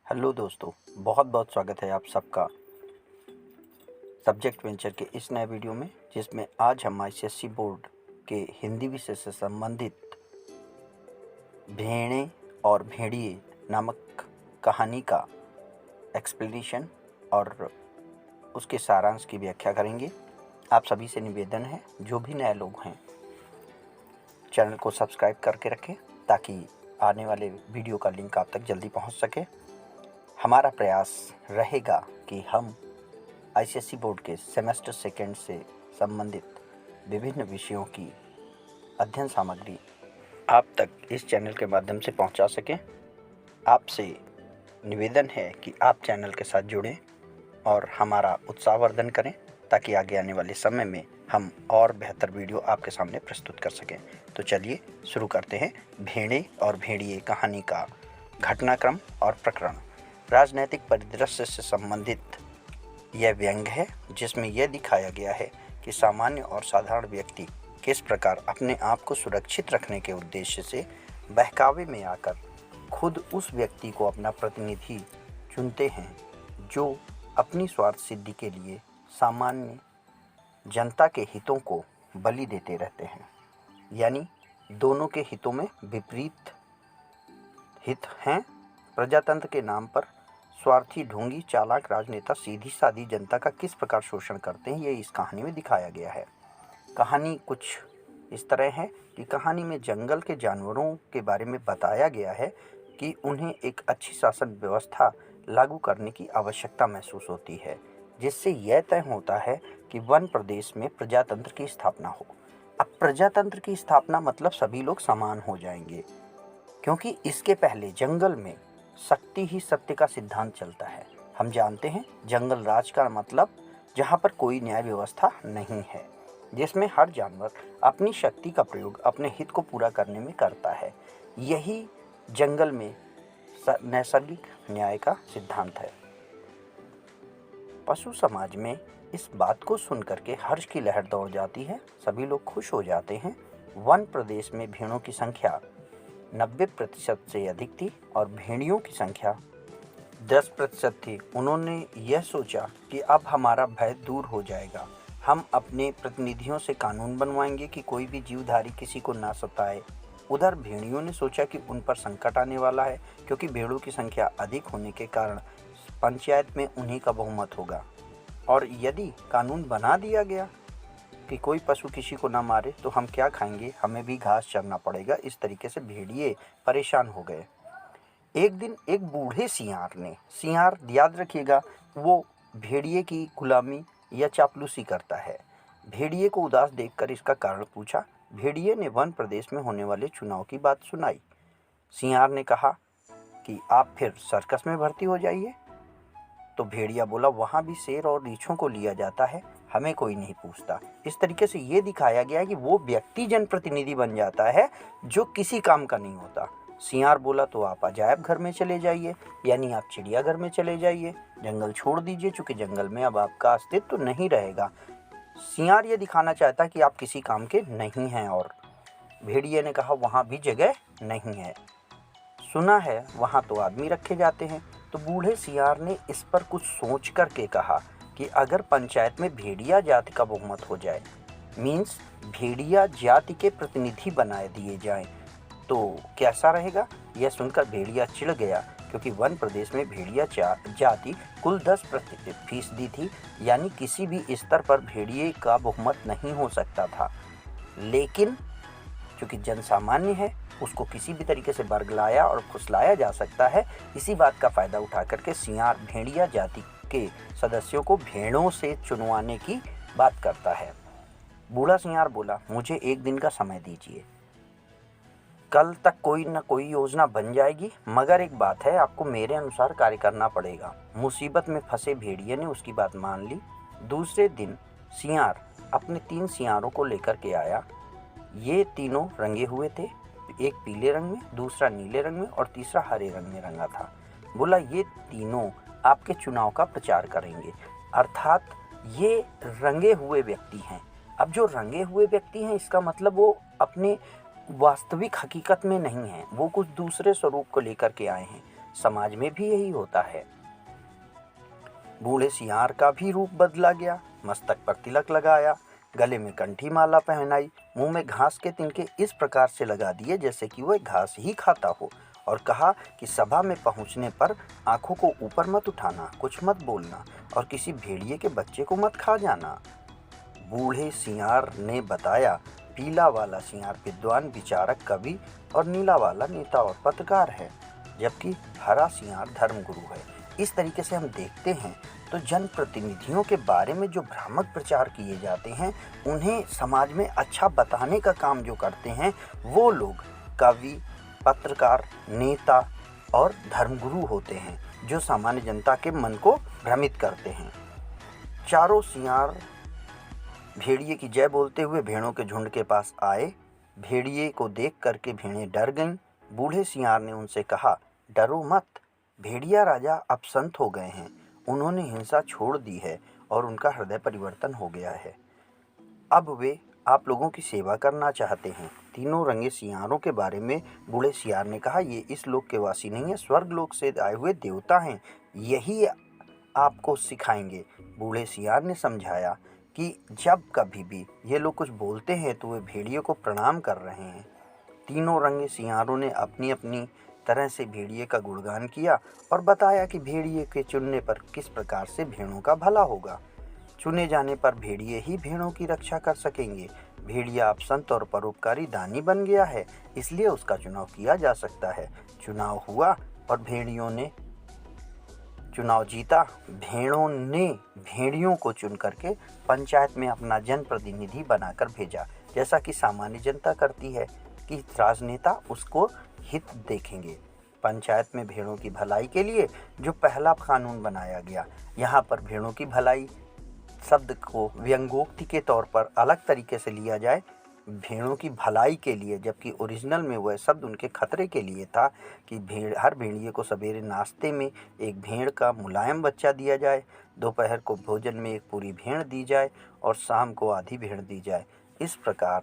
Hello दोस्तों, बहुत बहुत स्वागत है आप सबका सब्जेक्ट वेंचर के इस नए वीडियो में, जिसमें आज हम आईसीएसई बोर्ड के हिंदी विषय से संबंधित भेड़ें और भेड़िए नामक कहानी का एक्सप्लेनेशन और उसके सारांश की व्याख्या करेंगे। आप सभी से निवेदन है, जो भी नए लोग हैं चैनल को सब्सक्राइब करके रखें ताकि आने वाले वीडियो का लिंक आप तक जल्दी पहुंच सके। हमारा प्रयास रहेगा कि हम आईसीएसई बोर्ड के सेमेस्टर सेकेंड से संबंधित विभिन्न विषयों की अध्ययन सामग्री आप तक इस चैनल के माध्यम से पहुंचा सकें। आपसे निवेदन है कि आप चैनल के साथ जुड़ें और हमारा उत्साहवर्धन करें ताकि आगे आने वाले समय में हम और बेहतर वीडियो आपके सामने प्रस्तुत कर सकें। तो चलिए शुरू करते हैं भेड़ें और भेड़िए कहानी का घटनाक्रम और प्रकरण। राजनैतिक परिदृश्य से संबंधित यह व्यंग्य है, जिसमें यह दिखाया गया है कि सामान्य और साधारण व्यक्ति किस प्रकार अपने आप को सुरक्षित रखने के उद्देश्य से बहकावे में आकर खुद उस व्यक्ति को अपना प्रतिनिधि चुनते हैं जो अपनी स्वार्थ सिद्धि के लिए सामान्य जनता के हितों को बलि देते रहते हैं। यानी दोनों के हितों में विपरीत हित हैं। प्रजातंत्र के नाम पर स्वार्थी ढोंगी चालाक राजनेता सीधी सादी जनता का किस प्रकार शोषण करते हैं, ये इस कहानी में दिखाया गया है। कहानी कुछ इस तरह है कि कहानी में जंगल के जानवरों के बारे में बताया गया है कि उन्हें एक अच्छी शासन व्यवस्था लागू करने की आवश्यकता महसूस होती है, जिससे यह तय होता है कि वन प्रदेश में प्रजातंत्र की स्थापना हो। अब प्रजातंत्र की स्थापना मतलब सभी लोग समान हो जाएंगे, क्योंकि इसके पहले जंगल में शक्ति ही सत्य का सिद्धांत चलता है। हम जानते हैं जंगल राज का मतलब जहाँ पर कोई न्याय व्यवस्था नहीं है, जिसमें हर जानवर अपनी शक्ति का प्रयोग अपने हित को पूरा करने में करता है। यही जंगल में नैसर्गिक न्याय का सिद्धांत है। पशु समाज में इस बात को सुनकर के हर्ष की लहर दौड़ जाती है। सभी लोग खुश हो जाते हैं। वन प्रदेश में भेड़ों की संख्या 90% से अधिक थी और भेड़ियों की संख्या 10% थी। उन्होंने यह सोचा कि अब हमारा भय दूर हो जाएगा। हम अपने प्रतिनिधियों से कानून बनवाएंगे कि कोई भी जीवधारी किसी को ना सताए। उधर भेड़ियों ने सोचा कि उन पर संकट आने वाला है, क्योंकि भेड़ों की संख्या अधिक होने के कारण पंचायत में उन्हीं का बहुमत होगा, और यदि कानून बना दिया गया कि कोई पशु किसी को ना मारे तो हम क्या खाएंगे, हमें भी घास चरना पड़ेगा। इस तरीके से भेड़िए परेशान हो गए। एक दिन एक बूढ़े सियार याद रखिएगा, वो भेड़िए की गुलामी या चापलूसी करता है। भेड़िए को उदास देखकर इसका कारण पूछा। भेड़िए ने वन प्रदेश में होने वाले चुनाव की बात सुनाई। सियार ने कहा कि आप फिर सर्कस में भर्ती हो जाइए। तो भेड़िया बोला, वहाँ भी शेर और रीछों को लिया जाता है, हमें कोई नहीं पूछता। इस तरीके से ये दिखाया गया है कि वो व्यक्ति जनप्रतिनिधि बन जाता है जो किसी काम का नहीं होता। सियार बोला, तो आप अजायब घर में चले जाइए, यानी आप चिड़ियाघर में चले जाइए, जंगल छोड़ दीजिए, चूँकि जंगल में अब आपका अस्तित्व तो नहीं रहेगा। सियार ये दिखाना चाहता है कि आप किसी काम के नहीं हैं। और भेड़िए ने कहा, वहाँ भी जगह नहीं है, सुना है वहाँ तो आदमी रखे जाते हैं। तो बूढ़े सियार ने इस पर कुछ सोच करके कहा कि अगर पंचायत में भेड़िया जाति का बहुमत हो जाए, मीन्स भेड़िया जाति के प्रतिनिधि बनाए दिए जाएं, तो कैसा रहेगा। यह सुनकर भेड़िया चिढ़ गया, क्योंकि वन प्रदेश में भेड़िया जाति कुल 10% थी, यानी किसी भी स्तर पर भेड़िए का बहुमत नहीं हो सकता था। लेकिन चूँकि जनसामान्य है, उसको किसी भी तरीके से बरगलाया और फुसलाया जा सकता है। इसी बात का फ़ायदा उठा करके सियार भेड़िया जाति के सदस्यों को भेड़ों से चुनवाने की बात करता है। बूढ़ा सियार बोला, मुझे एक दिन का समय दीजिए, कल तक कोई न कोई योजना बन जाएगी, मगर एक बात है, आपको मेरे अनुसार कार्य करना पड़ेगा। मुसीबत में फंसे भेड़िए ने उसकी बात मान ली। दूसरे दिन सियार अपने 3 सियारों को लेकर के आया। ये तीनों रंगे हुए थे, एक पीले रंग में, दूसरा नीले रंग में और तीसरा हरे रंग में रंगा था। बोला, ये तीनों आपके चुनाव का प्रचार करेंगे, अर्थात ये रंगे हुए व्यक्ति हैं। अब जो रंगे हुए व्यक्ति हैं, इसका मतलब वो अपने वास्तविक हकीकत में नहीं हैं, वो कुछ दूसरे स्वरूप को लेकर के आए हैं। समाज में भी यही होता है। बूढ़े सियार का भी रूप बदला गया। मस्तक पर तिलक लगाया, गले में कंठी माला पहनाई, मुंह में घास के तिनके इस प्रकार से लगा दिए जैसे कि वह घास ही खाता हो, और कहा कि सभा में पहुंचने पर आंखों को ऊपर मत उठाना, कुछ मत बोलना और किसी भेड़िए के बच्चे को मत खा जाना। बूढ़े सियार ने बताया, पीला वाला सियार विद्वान, विचारक, कवि और नीला वाला नेता और पत्रकार है, जबकि हरा सियार धर्मगुरु है। इस तरीके से हम देखते हैं तो जनप्रतिनिधियों के बारे में जो भ्रामक प्रचार किए जाते हैं, उन्हें समाज में अच्छा बताने का काम जो करते हैं, वो लोग कवि, पत्रकार, नेता और धर्मगुरु होते हैं, जो सामान्य जनता के मन को भ्रमित करते हैं। चारों सियार भेड़िए की जय बोलते हुए भेड़ों के झुंड के पास आए। भेड़िए को देख करके भेड़ें डर गईं। बूढ़े सियार ने उनसे कहा, डरो मत, भेड़िया राजा अब संत हो गए हैं, उन्होंने हिंसा छोड़ दी है और उनका हृदय परिवर्तन हो गया है। अब वे आप लोगों की सेवा करना चाहते हैं। तीनों रंगे सियारों के बारे में बूढ़े सियार ने कहा, ये इस लोक के वासी नहीं है, स्वर्ग लोक से आए हुए देवता हैं, यही आपको सिखाएंगे। बूढ़े सियार ने समझाया कि जब कभी भी ये लोग कुछ बोलते हैं तो वे भेड़िए को प्रणाम कर रहे हैं। तीनों रंगे सियारों ने अपनी अपनी तरह से भेड़िए का गुणगान किया और बताया कि भेड़िए के चुनने पर किस प्रकार से भेड़ों का भला होगा। चुने जाने पर भेड़िए ही भेड़ों की रक्षा कर सकेंगे। भेड़िया अब संत और परोपकारी दानी बन गया है, इसलिए उसका चुनाव किया जा सकता है। चुनाव हुआ और भेड़ियों ने चुनाव जीता। भेड़ों ने भेड़ियों को चुन करके पंचायत में अपना जनप्रतिनिधि बनाकर भेजा, जैसा कि सामान्य जनता करती है कि राजनेता उसको हित देखेंगे। पंचायत में भेड़ों की भलाई के लिए जो पहला कानून बनाया गया, यहाँ पर भेड़ों की भलाई शब्द को व्यंग्योक्ति के तौर पर अलग तरीके से लिया जाए, भेड़ों की भलाई के लिए, जबकि ओरिजिनल में वह शब्द उनके खतरे के लिए था कि हर भेड़िए को सवेरे नाश्ते में एक भेड़ का मुलायम बच्चा दिया जाए, दोपहर को भोजन में एक पूरी भेड़ दी जाए और शाम को आधी भेड़ दी जाए। इस प्रकार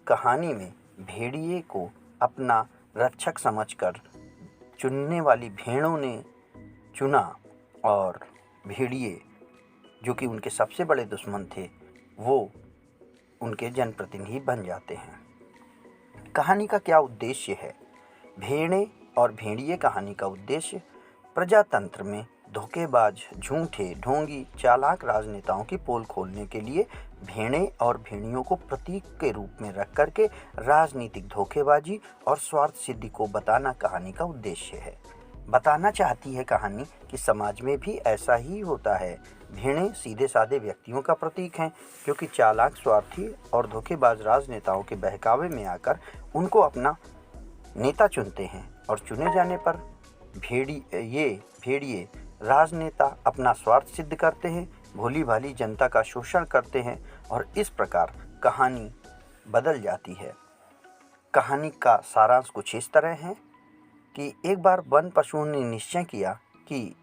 कहानी में भेड़िए को अपना रक्षक समझकर चुनने वाली भेड़ों ने चुना और भेड़िए, जो कि उनके सबसे बड़े दुश्मन थे, वो उनके जनप्रतिनिधि बन जाते हैं। कहानी का क्या उद्देश्य है? भेड़ें और भेड़िए कहानी का उद्देश्य प्रजातंत्र में धोखेबाज, झूठे, ढोंगी, चालाक राजनेताओं की पोल खोलने के लिए भेड़ें और भेड़ियों को प्रतीक के रूप में रख करके राजनीतिक धोखेबाजी और स्वार्थ सिद्धि को बताना कहानी का उद्देश्य है। बताना चाहती है कहानी कि समाज में भी ऐसा ही होता है। भेड़ें सीधे साधे व्यक्तियों का प्रतीक हैं, क्योंकि चालाक, स्वार्थी और धोखेबाज राजनेताओं के बहकावे में आकर उनको अपना नेता चुनते हैं और चुने जाने पर भेड़िए राजनेता अपना स्वार्थ सिद्ध करते हैं, भोली भाली जनता का शोषण करते हैं और इस प्रकार कहानी बदल जाती है। कहानी का सारांश कुछ इस तरह है कि एक बार वन पशुओं ने निश्चय किया कि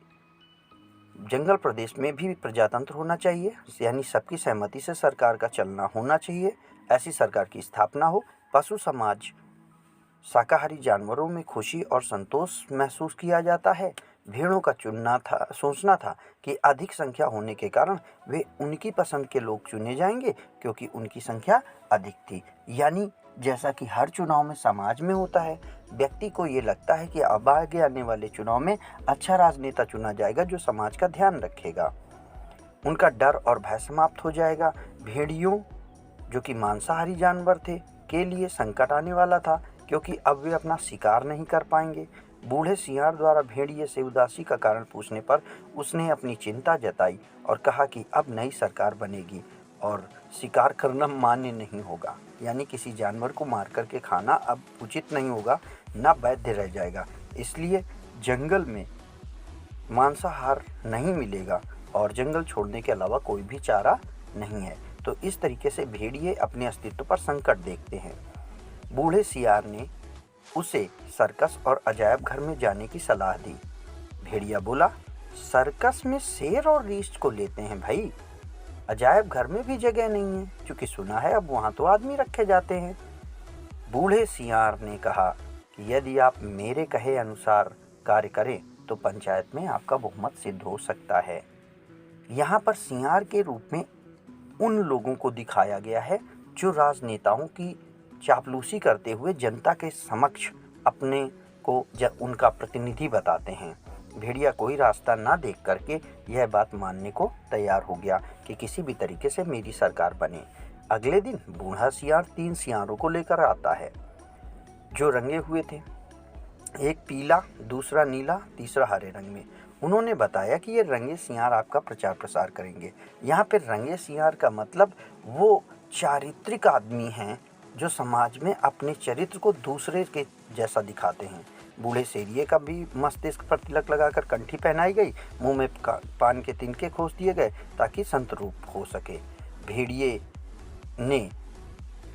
जंगल प्रदेश में भी प्रजातंत्र होना चाहिए, यानी सबकी सहमति से सरकार का चलना होना चाहिए। ऐसी सरकार की स्थापना हो। पशु समाज शाकाहारी जानवरों में खुशी और संतोष महसूस किया जाता है। भेड़ों का सोचना था कि अधिक संख्या होने के कारण वे उनकी पसंद के लोग चुने जाएंगे, क्योंकि उनकी संख्या अधिक थी। यानी जैसा कि हर चुनाव में समाज में होता है, व्यक्ति को ये लगता है कि अब आगे आने वाले चुनाव में अच्छा राजनेता चुना जाएगा जो समाज का ध्यान रखेगा। उनका डर और भय समाप्त हो जाएगा। भेड़ियों, जो कि मांसाहारी जानवर थे, के लिए संकट आने वाला था, क्योंकि अब वे अपना शिकार नहीं कर पाएंगे। बूढ़े सियार द्वारा भेड़िए से उदासी का कारण पूछने पर उसने अपनी चिंता जताई और कहा कि अब नई सरकार बनेगी और शिकार करना मान्य नहीं होगा, यानी किसी जानवर को मार करके खाना अब उचित नहीं होगा, ना वैध रह जाएगा। इसलिए जंगल में मांसाहार नहीं मिलेगा और जंगल छोड़ने के अलावा कोई भी चारा नहीं है। तो इस तरीके से भेड़िए अपने अस्तित्व पर संकट देखते हैं। बूढ़े सियार ने उसे सर्कस और अजायब घर में जाने की सलाह दी। भेड़िया बोला, सर्कस में शेर और रीछ को लेते हैं भाई, अजायब घर में भी जगह नहीं है, क्योंकि सुना है अब वहाँ तो आदमी रखे जाते हैं। बूढ़े सियार ने कहा कि यदि आप मेरे कहे अनुसार कार्य करें तो पंचायत में आपका बहुमत सिद्ध हो सकता है। यहाँ पर सियार के रूप में उन लोगों को दिखाया गया है जो राजनेताओं की चापलूसी करते हुए जनता के समक्ष अपने को उनका प्रतिनिधि बताते हैं। भेड़िया कोई रास्ता ना देख करके यह बात मानने को तैयार हो गया कि किसी भी तरीके से मेरी सरकार बने। अगले दिन बूढ़ा सियार 3 सियारों को लेकर आता है जो रंगे हुए थे, एक पीला, दूसरा नीला, तीसरा हरे रंग में। उन्होंने बताया कि ये रंगे सियार आपका प्रचार प्रसार करेंगे। यहाँ पे रंगे सियार का मतलब वो चारित्रिक आदमी हैं जो समाज में अपने चरित्र को दूसरे के जैसा दिखाते हैं। बूढ़े शेरिये का भी मस्तिष्क पर तिलक लगाकर कंठी पहनाई गई, मुंह में पान के तिनके खोस दिए गए ताकि संत रूप हो सके।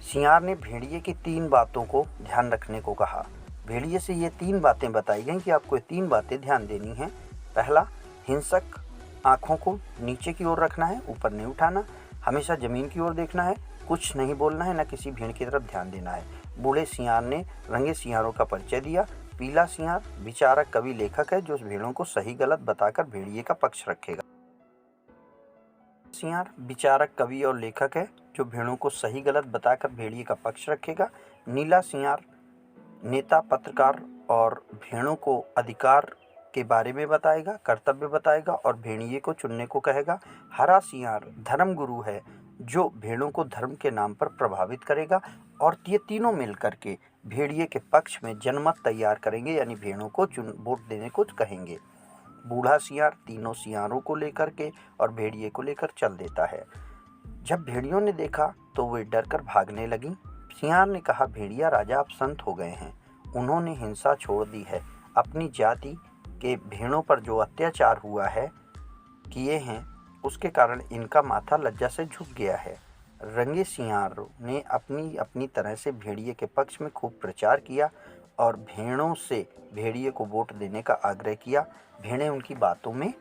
सियार ने भेड़िए की 3 बातों को ध्यान रखने को कहा। भेड़िए से ये 3 बातें बताई गई कि आपको ये 3 बातें ध्यान देनी हैं। पहला, हिंसक आँखों को नीचे की ओर रखना है, ऊपर नहीं उठाना, हमेशा ज़मीन की ओर देखना है, कुछ नहीं बोलना है, न किसी भीड़ की तरफ ध्यान देना है। बूढ़े सियार ने रंगे सियारों का परिचय दिया। पीला सियार विचारक कवि लेखक है जो भेड़ों को सही गलत बताकर भेड़िए का पक्ष रखेगा। सियार विचारक कवि और लेखक है जो भेड़ों को सही गलत बताकर भेड़िए का पक्ष रखेगा। नीला सियार नेता, पत्रकार और भेड़ों को अधिकार के बारे में बताएगा, कर्तव्य बताएगा और भेड़िए को चुनने को कहेगा। हरा सियार धर्म गुरु है जो भेड़ों को धर्म के नाम पर प्रभावित करेगा और ये तीनों मिलकर के भेड़िए के पक्ष में जनमत तैयार करेंगे, यानी भेड़ों को वोट देने को कहेंगे। बूढ़ा सियार तीनों सियारों को लेकर के और भेड़िए को लेकर चल देता है। जब भेड़ियों ने देखा तो वे डरकर भागने लगी। सियार ने कहा, भेड़िया राजा अब संत हो गए हैं, उन्होंने हिंसा छोड़ दी है। अपनी जाति के भेड़ों पर जो अत्याचार हुआ है किए हैं उसके कारण इनका माथा लज्जा से झुक गया है। रंगे सियार ने अपनी अपनी तरह से भेड़िए के पक्ष में खूब प्रचार किया और भेड़ों से भेड़िए को वोट देने का आग्रह किया। भेड़ें उनकी बातों में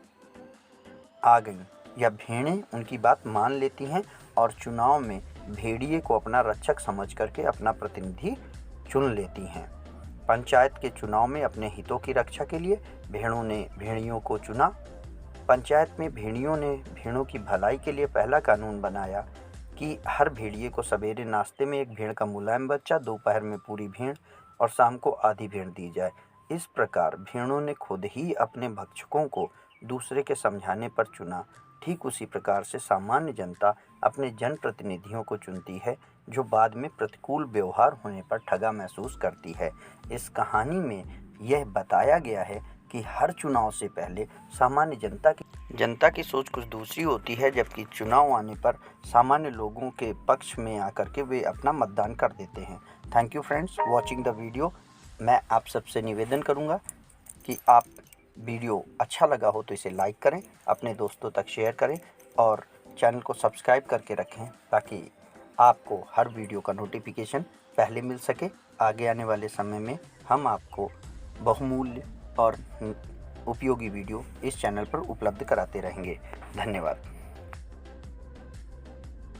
आ गईं या भेड़ें उनकी बात मान लेती हैं और चुनाव में भेड़िए को अपना रक्षक समझ करके अपना प्रतिनिधि चुन लेती हैं। पंचायत के चुनाव में अपने हितों की रक्षा के लिए भेड़ों ने भेड़ियों को चुना। पंचायत में भेड़ियों ने भेड़ों की भलाई के लिए पहला कानून बनाया कि हर भेड़िए को सवेरे नाश्ते में एक भेड़ का मुलायम बच्चा, दोपहर में पूरी भेड़ और शाम को आधी भेड़ दी जाए। इस प्रकार भेड़ों ने खुद ही अपने भक्षकों को दूसरे के समझाने पर चुना। ठीक उसी प्रकार से सामान्य जनता अपने जनप्रतिनिधियों को चुनती है जो बाद में प्रतिकूल व्यवहार होने पर ठगा महसूस करती है। इस कहानी में यह बताया गया है कि हर चुनाव से पहले सामान्य जनता की सोच कुछ दूसरी होती है, जबकि चुनाव आने पर सामान्य लोगों के पक्ष में आकर के वे अपना मतदान कर देते हैं। Thank you friends watching the video. मैं आप सबसे निवेदन करूंगा कि आप वीडियो अच्छा लगा हो तो इसे लाइक करें, अपने दोस्तों तक शेयर करें और चैनल को सब्सक्राइब करके रखें ताकि आपको हर वीडियो का नोटिफिकेशन पहले मिल सके। आगे आने वाले समय में हम आपको बहुमूल्य और उपयोगी वीडियो इस चैनल पर उपलब्ध कराते रहेंगे। धन्यवाद।